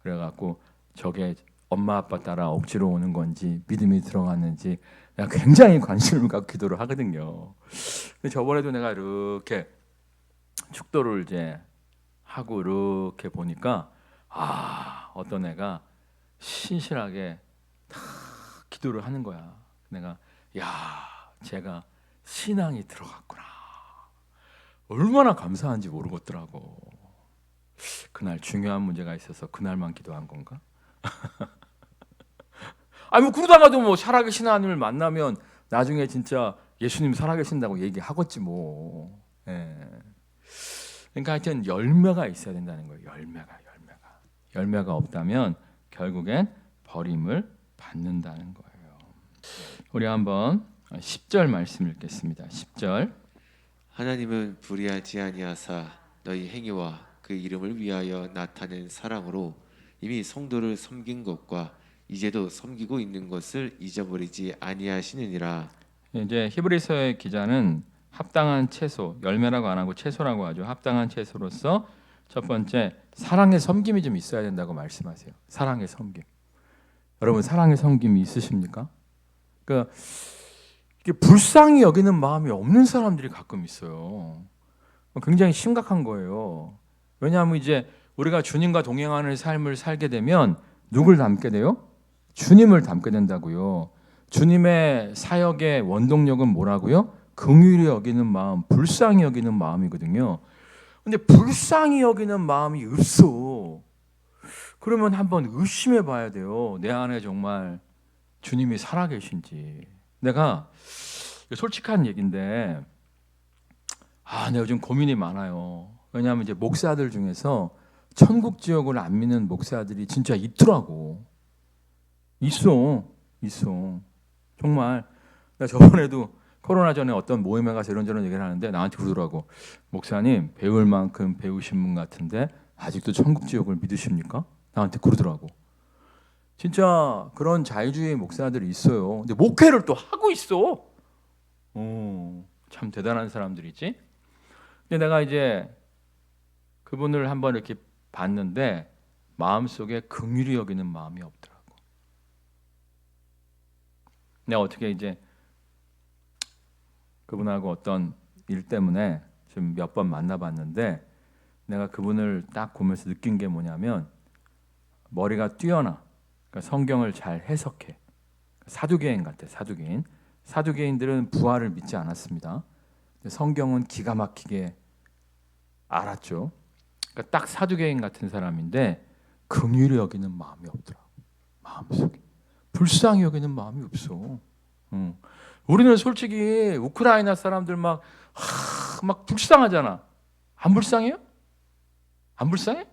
그래갖고 저게 엄마 아빠 따라 억지로 오는 건지 믿음이 들어갔는지 내가 굉장히 관심을 갖고 기도를 하거든요. 근데 저번에도 내가 이렇게 축도를 이제 하고 이렇게 보니까 어떤 애가 신실하게 다 기도를 하는 거야. 내가 제가 신앙이 들어갔구나. 얼마나 감사한지 모르겠더라고. 그날 중요한 문제가 있어서 그날만 기도한 건가? 뭐 그러다가도 뭐 살아계신 하나님을 만나면 나중에 진짜 예수님 살아계신다고 얘기하겠지 뭐. 예. 그러니까 하여튼 열매가 있어야 된다는 거예요. 열매가 없다면 결국엔 버림을 받는다는 거예요. 우리 한번 10절 말씀 읽겠습니다. 10절. 하나님은 불의하지 아니하사 너희 행위와 그 이름을 위하여 나타낸 사랑으로 이미 성도를 섬긴 것과 이제도 섬기고 있는 것을 잊어버리지 아니하시느니라. 이제 히브리서의 기자는 합당한 채소, 열매라고 안 하고 채소라고 하죠. 합당한 채소로서 첫 번째 사랑의 섬김이 좀 있어야 된다고 말씀하세요. 사랑의 섬김. 여러분 사랑의 섬김이 있으십니까? 그러니까 이게 불쌍히 여기는 마음이 없는 사람들이 가끔 있어요. 굉장히 심각한 거예요. 왜냐하면 이제 우리가 주님과 동행하는 삶을 살게 되면 누굴 닮게 돼요? 주님을 닮게 된다고요. 주님의 사역의 원동력은 뭐라고요? 긍휼히 여기는 마음, 불쌍히 여기는 마음이거든요. 근데 불쌍히 여기는 마음이 없어. 그러면 한번 의심해 봐야 돼요. 내 안에 정말 주님이 살아계신지. 내가 솔직한 얘기인데 내가 요즘 고민이 많아요. 왜냐하면 이제 목사들 중에서 천국 지옥을 안 믿는 목사들이 진짜 있더라고. 있어. 정말. 나 저번에도 코로나 전에 어떤 모임에 가서 이런저런 얘기를 하는데 나한테 그러더라고. 목사님 배울 만큼 배우신 분 같은데 아직도 천국 지옥을 믿으십니까? 나한테 그러더라고. 진짜 그런 자유주의 목사들이 있어요. 근데 목회를 또 하고 있어. 참 대단한 사람들이지. 근데 내가 이제 그분을 한번 이렇게 봤는데 마음속에 긍휼히 여기는 마음이 없더라고. 내가 어떻게 이제 그분하고 어떤 일 때문에 좀 몇 번 만나봤는데 내가 그분을 딱 보면서 느낀 게 뭐냐면 머리가 뛰어나. 그러니까 성경을 잘 해석해. 사두개인 같아. 사두개인들은 부활을 믿지 않았습니다. 성경은 기가 막히게 알았죠. 그러니까 딱 사두개인 같은 사람인데 긍휼히 여기는 마음이 없더라고. 마음속에 불쌍히 여기는 마음이 없어. 우리는 솔직히 우크라이나 사람들 막 불쌍하잖아. 안 불쌍해요? 안 불쌍해?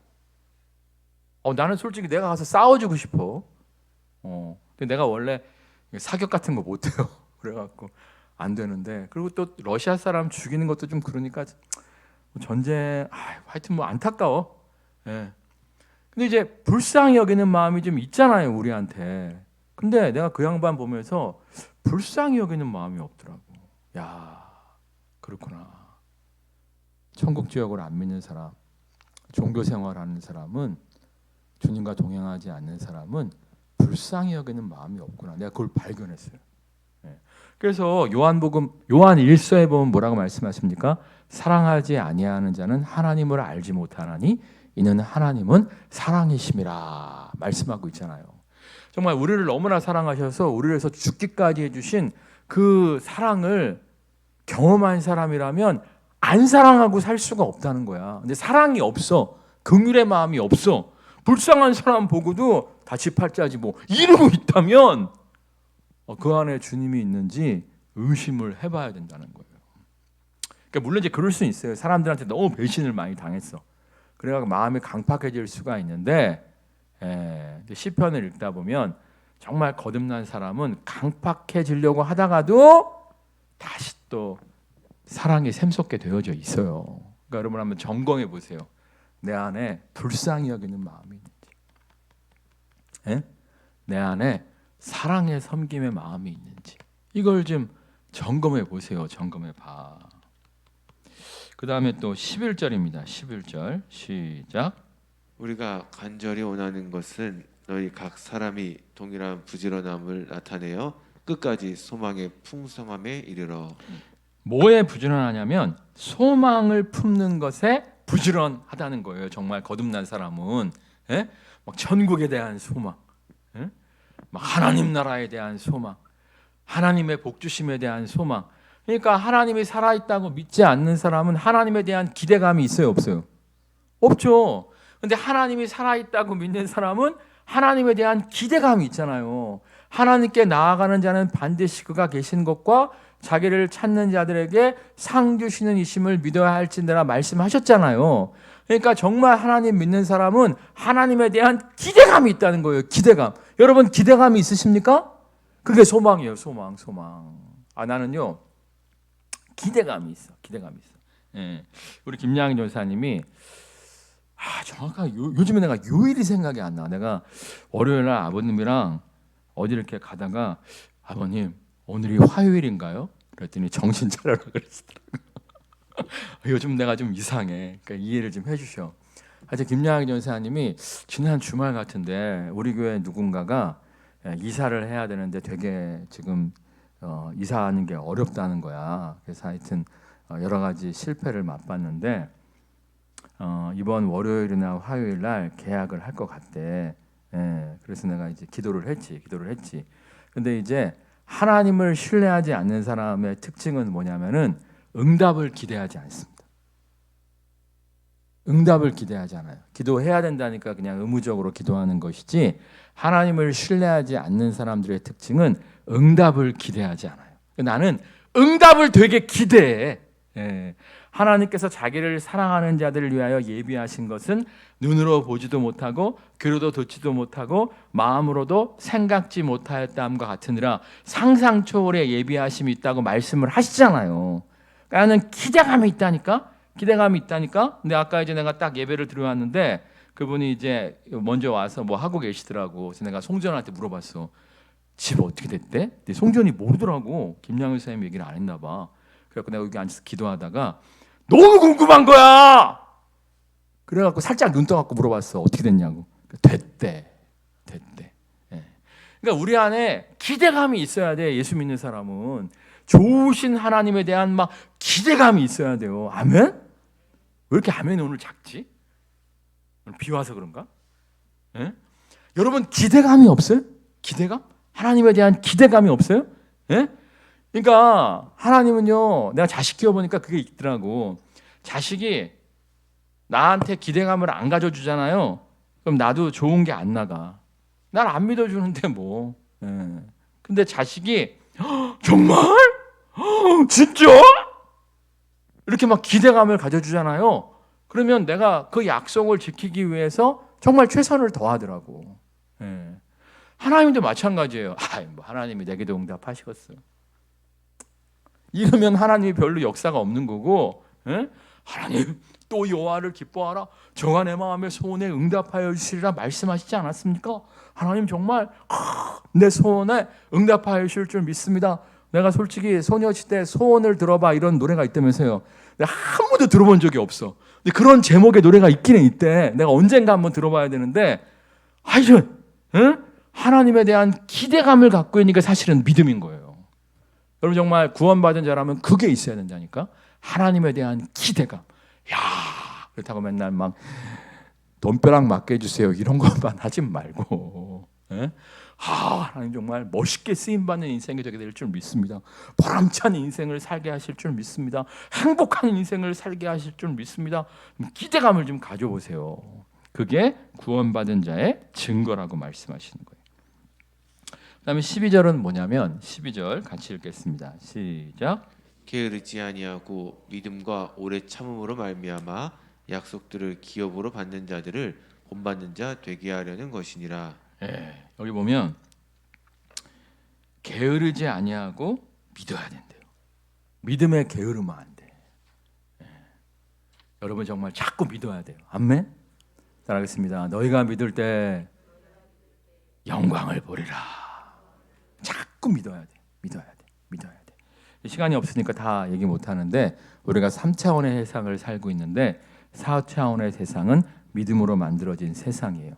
나는 솔직히 내가 가서 싸워주고 싶어. 근데 내가 원래 사격 같은 거 못해요. 그래갖고 안 되는데. 그리고 또 러시아 사람 죽이는 것도 좀 그러니까 전쟁 하여튼 뭐 안타까워. 예. 근데 이제 불쌍히 여기는 마음이 좀 있잖아요, 우리한테. 근데 내가 그 양반 보면서 불쌍히 여기는 마음이 없더라고. 야, 그렇구나. 천국 지역을 안 믿는 사람, 종교 생활하는 사람은, 주님과 동행하지 않는 사람은 불쌍히 여기는 마음이 없구나. 내가 그걸 발견했어요. 그래서 요한 1서에 보면 뭐라고 말씀하십니까? 사랑하지 아니하는 자는 하나님을 알지 못하나니 이는 하나님은 사랑이심이라 말씀하고 있잖아요. 정말 우리를 너무나 사랑하셔서 우리를 위해서 죽기까지 해주신 그 사랑을 경험한 사람이라면 안 사랑하고 살 수가 없다는 거야. 근데 사랑이 없어. 긍휼의 마음이 없어. 불쌍한 사람 보고도 다치팔자지 뭐 이러고 있다면 그 안에 주님이 있는지 의심을 해봐야 된다는 거예요. 그러니까 물론 이제 그럴 수 있어요. 사람들한테 너무 배신을 많이 당했어. 그래서 마음이 강팍해질 수가 있는데 시편을 읽다 보면 정말 거듭난 사람은 강팍해지려고 하다가도 다시 또 사랑이 샘솟게 되어져 있어요. 그러니까 여러분 한번 점검해 보세요. 내 안에 불쌍히 여기는 마음이 있는지. 예? 내 안에 사랑의 섬김의 마음이 있는지 이걸 좀 점검해 보세요. 점검해 봐. 그 다음에 또 11절입니다. 11절 시작. 우리가 간절히 원하는 것은 너희 각 사람이 동일한 부지런함을 나타내어 끝까지 소망의 풍성함에 이르러. 뭐에 부지런하냐면 소망을 품는 것에 부지런하다는 거예요. 정말 거듭난 사람은 예? 막 천국에 대한 소망, 예? 막 하나님 나라에 대한 소망, 하나님의 복 주심에 대한 소망. 그러니까 하나님이 살아있다고 믿지 않는 사람은 하나님에 대한 기대감이 있어요, 없어요? 없죠. 근데 하나님이 살아있다고 믿는 사람은 하나님에 대한 기대감이 있잖아요. 하나님께 나아가는 자는 반드시 그가 계신 것과 자기를 찾는 자들에게 상 주시는 이심을 믿어야 할지니라 말씀하셨잖아요. 그러니까 정말 하나님 믿는 사람은 하나님에 대한 기대감이 있다는 거예요. 기대감. 여러분 기대감이 있으십니까? 그게 소망이에요. 소망. 나는요 기대감이 있어. 기대감이 있어. 예. 우리 김양희 전사님이 정확하게 요즘에 내가 요일이 생각이 안 나. 내가 월요일 날 아버님이랑 어디 이렇게 가다가 아버님 오늘이 화요일인가요? 그랬더니 정신 차려라 그러시더라고요. 요즘 내가 좀 이상해. 그러니까 이해를 좀 해주셔. 하여튼 김양희 전사님이 지난 주말 같은데 우리 교회 누군가가 이사를 해야 되는데 되게 지금 이사하는 게 어렵다는 거야. 그래서 하여튼 여러 가지 실패를 맛봤는데 이번 월요일이나 화요일 날 계약을 할 것 같대. 그래서 내가 이제 기도를 했지. 근데 이제 하나님을 신뢰하지 않는 사람의 특징은 뭐냐면은 응답을 기대하지 않습니다. 응답을 기대하지 않아요. 기도해야 된다니까 그냥 의무적으로 기도하는 것이지 하나님을 신뢰하지 않는 사람들의 특징은 응답을 기대하지 않아요. 나는 응답을 되게 기대해. 하나님께서 자기를 사랑하는 자들을 위하여 예비하신 것은 눈으로 보지도 못하고 귀로도 듣지도 못하고 마음으로도 생각지 못하였다함과 같으니라. 상상 초월의 예비하심이 있다고 말씀을 하시잖아요. 그러니까 나는 기대감이 있다니까. 근데 아까 이제 내가 딱 예배를 드려왔는데 그분이 이제 먼저 와서 뭐 하고 계시더라고. 그래서 내가 송전한테 물어봤어. 집 어떻게 됐대? 근데 송전이 모르더라고. 김양희 선생님 얘기를 안 했나 봐. 그래갖고 내가 여기 앉아서 기도하다가 너무 궁금한 거야. 그래갖고 살짝 눈 떠갖고 물어봤어. 어떻게 됐냐고. 됐대. 예. 그러니까 우리 안에 기대감이 있어야 돼. 예수 믿는 사람은 좋으신 하나님에 대한 막 기대감이 있어야 돼요. 아멘? 왜 이렇게 아멘이 오늘 작지? 비 와서 그런가? 예? 여러분 기대감이 없어요? 기대감? 하나님에 대한 기대감이 없어요? 예? 그러니까 하나님은요, 내가 자식 키워보니까 그게 있더라고. 자식이 나한테 기대감을 안 가져주잖아요. 그럼 나도 좋은 게 안 나가. 날 안 믿어주는데 뭐. 근데 자식이 정말? 진짜? 이렇게 막 기대감을 가져주잖아요. 그러면 내가 그 약속을 지키기 위해서 정말 최선을 다하더라고. 하나님도 마찬가지예요. 뭐 하나님이 내 기도 응답하시겠어. 이러면 하나님이 별로 역사가 없는 거고, 하나님 또 여호와를 기뻐하라. 저가 내 마음의 소원에 응답하여 주시리라 말씀하시지 않았습니까? 하나님 정말 내 소원에 응답하여 주실 줄 믿습니다. 내가 솔직히 소녀시대 소원을 들어봐 이런 노래가 있다면서요. 내가 한 번도 들어본 적이 없어. 근데 그런 제목의 노래가 있기는 있대. 내가 언젠가 한번 들어봐야 되는데 하여튼 하나님에 대한 기대감을 갖고 있는 게 사실은 믿음인 거예요. 여러분 정말 구원받은 자라면 그게 있어야 된다니까. 하나님에 대한 기대감. 야, 그렇다고 맨날 막 돈벼락 맞게 해주세요 이런 것만 하지 말고 하나님 정말 멋있게 쓰임받는 인생이 되게 될 줄 믿습니다. 보람찬 인생을 살게 하실 줄 믿습니다. 행복한 인생을 살게 하실 줄 믿습니다. 기대감을 좀 가져보세요. 그게 구원받은 자의 증거라고 말씀하시는 거예요. 그 다음에 12절은 뭐냐면 12절 같이 읽겠습니다. 시작. 게으르지 아니하고 믿음과 오래 참음으로 말미암아 약속들을 기업으로 받는 자들을 본받는 자 되게 하려는 것이니라. 여기 보면 게으르지 아니하고 믿어야 된대요. 믿음에 게으르면 안 돼. 여러분 정말 자꾸 믿어야 돼요. 아멘. 따라하겠습니다. 너희가 믿을 때 영광을 보리라. 자꾸 믿어야 돼. 믿어야 돼. 믿어야 돼. 시간이 없으니까 다 얘기 못 하는데 우리가 3차원의 세상을 살고 있는데 4차원의 세상은 믿음으로 만들어진 세상이에요.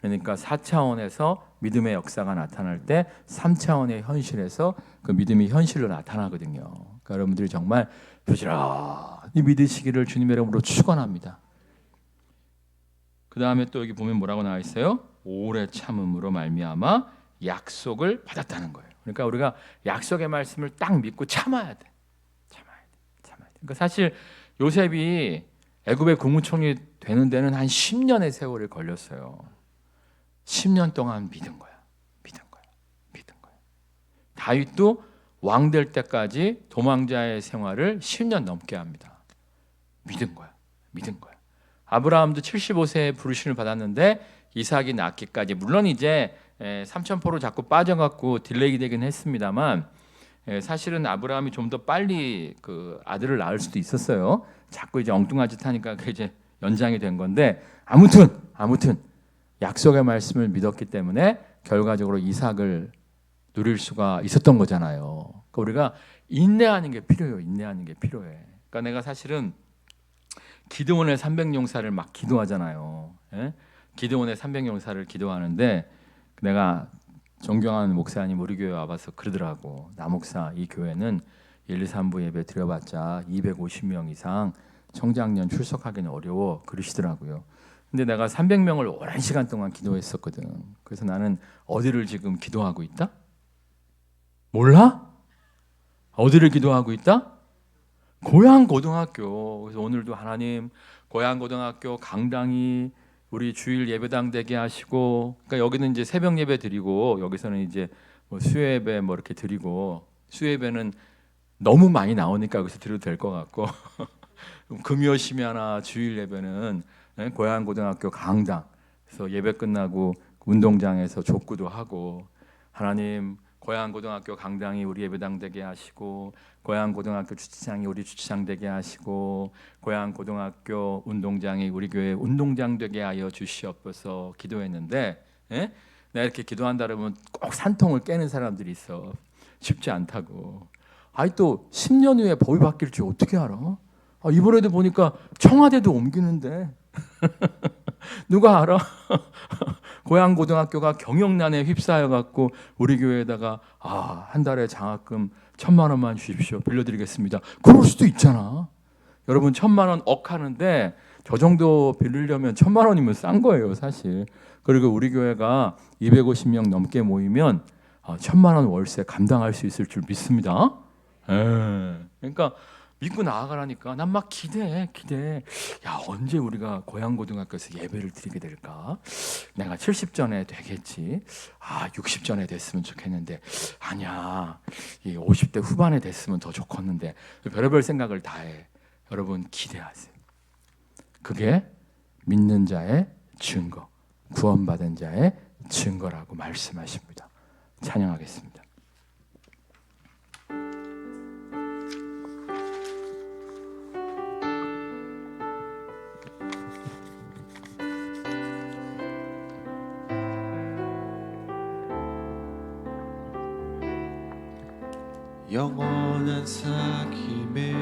그러니까 4차원에서 믿음의 역사가 나타날 때 3차원의 현실에서 그 믿음이 현실로 나타나거든요. 그러니까 여러분들이 정말 부지런히 믿으시기를 주님의 이름으로 축원합니다. 그 다음에 또 여기 보면 뭐라고 나와 있어요? 오래 참음으로 말미암아 약속을 받았다는 거예요. 그러니까 우리가 약속의 말씀을 딱 믿고 참아야 돼. 참아야 돼. 참아야 돼. 그러니까 사실 요셉이 애굽의 국무총리 되는 데는 한 10년의 세월이 걸렸어요. 10년 동안 믿은 거야. 믿은 거야. 믿은 거야. 다윗도 왕 될 때까지 도망자의 생활을 10년 넘게 합니다. 믿은 거야. 믿은 거야. 아브라함도 75세에 부르심을 받았는데 이삭이 낳기까지, 물론 이제 삼천포로 자꾸 빠져갖고 딜레이 되긴 했습니다만 사실은 아브라함이 좀 더 빨리 그 아들을 낳을 수도 있었어요. 자꾸 이제 엉뚱한 짓 하니까 그 이제 연장이 된 건데 아무튼 약속의 말씀을 믿었기 때문에 결과적으로 이삭을 누릴 수가 있었던 거잖아요. 그러니까 우리가 인내하는 게 필요해요. 인내하는 게 필요해. 그러니까 내가 사실은 기드온의 300용사를 막 기도하잖아요. 예? 기드온의 300용사를 기도하는데 내가 존경하는 목사님 우리 교회 와봐서 그러더라고. 나 목사 이 교회는 1, 2, 3부 예배 드려봤자 250명 이상 청장년 출석하기는 어려워 그러시더라고요. 근데 내가 300명을 오랜 시간 동안 기도했었거든. 그래서 나는 어디를 지금 기도하고 있다? 몰라? 어디를 기도하고 있다? 고양고등학교. 그래서 오늘도 하나님 고양고등학교 강당이 우리 주일 예배당 되게 하시고, 그러니까 여기는 이제 새벽 예배 드리고 여기서는 이제 뭐 수요 예배 뭐 이렇게 드리고, 수요 예배는 너무 많이 나오니까 여기서 드려도 될 것 같고 금요 심야나 주일 예배는 고양고등학교 강당, 그래서 예배 끝나고 운동장에서 족구도 하고, 하나님 고양고등학교 강당이 우리 예배당 되게 하시고, 고양고등학교 주차장이 우리 주차장 되게 하시고, 고양고등학교 운동장이 우리 교회 운동장 되게 하여 주시옵소서 기도했는데, 내가 이렇게 기도한다 그러면 꼭 산통을 깨는 사람들이 있어. 쉽지 않다고. 아이 또 10년 후에 법이 바뀔 줄 어떻게 알아? 이번에도 보니까 청와대도 옮기는데 누가 알아? 고양고등학교가 경영난에 휩싸여 갖고 우리 교회에다가 한 달에 장학금 1,000만 원만 주십시오. 빌려드리겠습니다. 그럴 수도 있잖아. 여러분 1,000만 원 억 하는데 저 정도 빌리려면 1,000만 원이면 싼 거예요, 사실. 그리고 우리 교회가 250명 넘게 모이면 1,000만 원 월세 감당할 수 있을 줄 믿습니다. 그러니까 믿고 나아가라니까. 난 막 기대해. 야, 언제 우리가 고양고등학교에서 예배를 드리게 될까? 내가 70전에 되겠지. 60전에 됐으면 좋겠는데 아니야, 이 50대 후반에 됐으면 더 좋겠는데. 별의별 생각을 다 해. 여러분 기대하세요. 그게 믿는 자의 증거, 구원받은 자의 증거라고 말씀하십니다. 찬양하겠습니다. 영원한 사귐에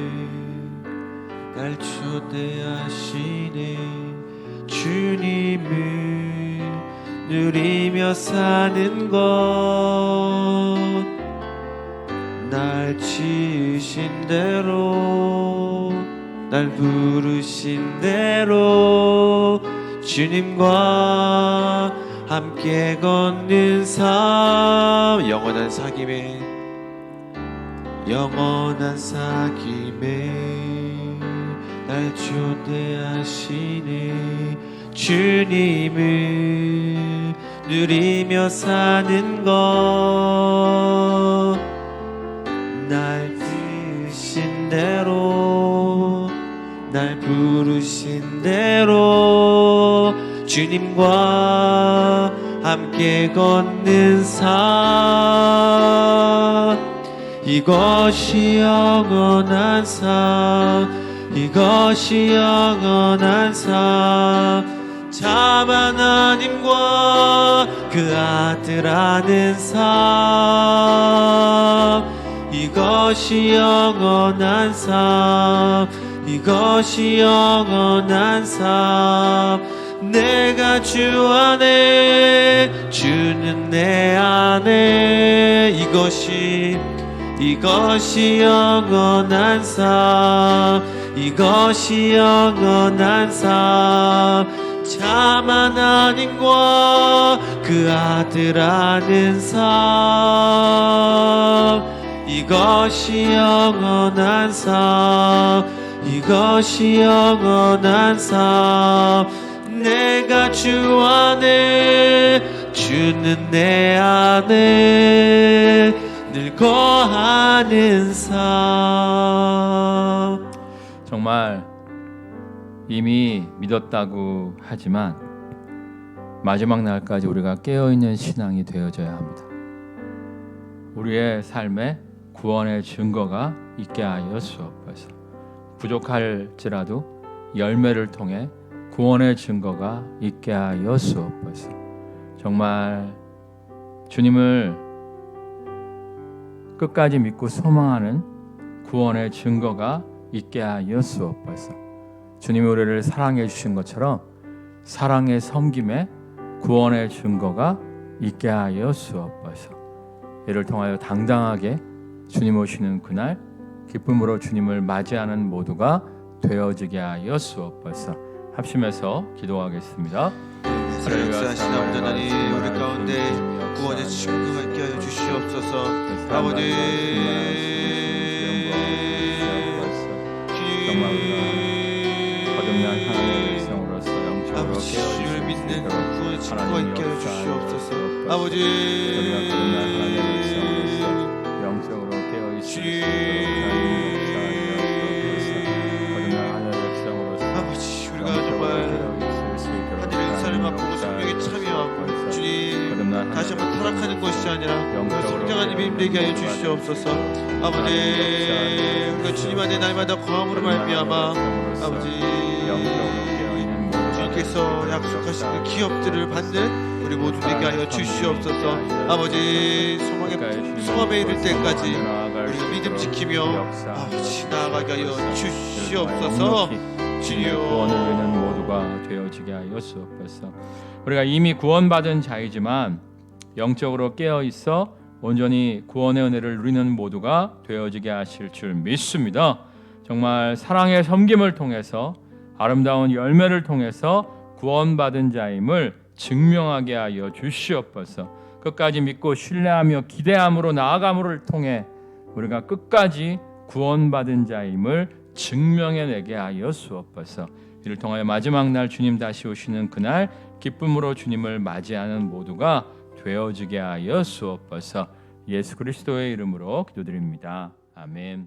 날 초대하시네. 주님을 누리며 사는 것, 날 지으신 대로, 날 부르신 대로 주님과 함께 걷는 삶. 영원한 사귐에, 영원한 사귐에 날 초대하시네. 주님을 누리며 사는 것, 날 부르신 대로, 날 부르신 대로 주님과 함께 걷는 삶. 이것이 영원한 삶, 이것이 영원한 삶. 참 하나님과 그 아들 아는 삶, 이것이 영원한 삶, 이것이 영원한 삶. 내가 주 안에, 주는 내 안에, 이것이 영원한 삶, 이것이 영원한 삶. 참 하나님과 그 아들 아는 삶, 이것이 영원한 삶, 이것이 영원한 삶. 내가 주 안에, 주는 내 안에 늘 거하는 삶. 정말 이미 믿었다고 하지만 마지막 날까지 우리가 깨어있는 신앙이 되어져야 합니다. 우리의 삶에 구원의 증거가 있게 하여 주옵소서. 부족할지라도 열매를 통해 구원의 증거가 있게 하여 주옵소서. 정말 주님을 끝까지 믿고 소망하는 구원의 증거가 있게 하여 주옵소서. 주님이 우리를 사랑해 주신 것처럼 사랑의 섬김에 구원의 증거가 있게 하여 주옵소서. 이를 통하여 당당하게 주님 오시는 그날 기쁨으로 주님을 맞이하는 모두가 되어지게 하여 주옵소서. 합심해서 기도하겠습니다. 하나님 역사하신 아버지 하나님, 우리 가운데 구원의 증거가 있게 하여 주시옵소서. 아버지, 정말 우리가 거듭난 하나님의 백성으로서 영적으로 주를 믿는 구원의 증거가 있게 하여 주시옵소서. 아버지, 우리가 거듭난 하나님의 백성으로서 영적으로 깨어 있을 수 있도록 거듭난 하나님의 백성으로서 아버지, 우리가 정말 하늘의 은사를 맛보고 성령에 참여하고 주님 다시 한번 타락하는 것이 아니라 성장하는 믿음 되게 하여 주시옵소서. 아버지, 우리가 주님 안에 날마다 거함으로 말미암아 아버지 주님께서 약속하신 그 기업들을 받는 우리 모두 되게 하여 주시옵소서. 아버지, 소망에 이를 때까지 우리가 믿음 지키며 아버지 나아가게 하여 주시옵소서. 주여, 구원을 누리는 모두가 되어지게 하여 주옵소서. 우리가 이미 구원받은 자이지만 영적으로 깨어 있어 온전히 구원의 은혜를 누리는 모두가 되어지게 하실 줄 믿습니다. 정말 사랑의 섬김을 통해서 아름다운 열매를 통해서 구원받은 자임을 증명하게 하여 주시옵소서. 끝까지 믿고 신뢰하며 기대함으로 나아감을 통해 우리가 끝까지 구원받은 자임을 증명해내게 하여 주옵소서. 이를 통하여 마지막 날 주님 다시 오시는 그날 기쁨으로 주님을 맞이하는 모두가 되어지게 하여 주옵소서. 예수 그리스도의 이름으로 기도드립니다. 아멘.